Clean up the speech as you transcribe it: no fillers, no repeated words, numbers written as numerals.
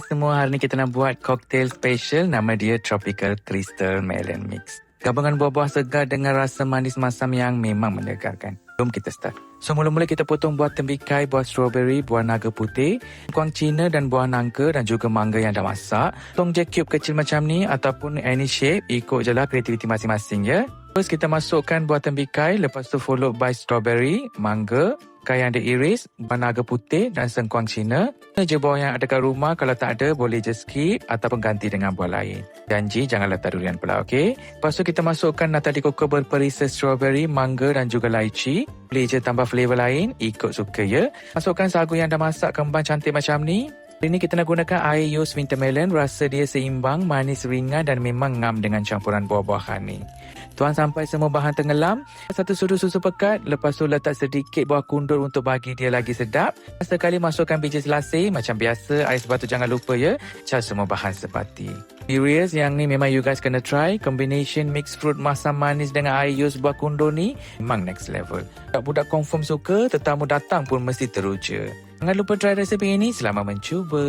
semua, hari ni kita nak buat cocktail special. Nama dia Tropical Crystal Melon Mix. Gabungan buah-buah segar dengan rasa manis masam yang memang menyegarkan. Jom kita start. So mula-mula kita potong buah tembikai, buah strawberry, buah naga putih, lengkuang Cina dan buah nangka dan juga mangga yang dah masak. Potong je cube kecil macam ni ataupun any shape, ikut je lah kreativiti masing-masing ya. Terus kita masukkan buah tembikai, lepas tu followed by strawberry, mangga, yang diiris, buah naga putih dan sengkuang Cina. Je buah yang ada kat rumah, kalau tak ada boleh je skip ataupun ganti dengan buah lain. Janji jangan letak durian pula, okey? Lepas tu kita masukkan nata de coco berperisa strawberry, mangga dan juga lychee. Boleh je tambah flavor lain, ikut suka ya. Masukkan sagu yang dah masak, kembang cantik macam ni. Hari ni kita nak gunakan air Yos Winter Melon. Rasa dia seimbang, manis ringan dan memang ngam dengan campuran buah-buahan ni. Tuang sampai semua bahan tenggelam. Satu sudu susu pekat. Lepas tu letak sedikit buah kundur untuk bagi dia lagi sedap. Sekali masukkan biji selasih. Macam biasa, air sebatu jangan lupa ya. Cas semua bahan sepati. Serious, yang ni memang you guys kena try. Combination mixed fruit masam manis dengan air Yos buah kundur ni memang next level. Budak-budak confirm suka, tetamu datang pun mesti teruja. Jangan lupa try resepi ini. Selamat mencuba.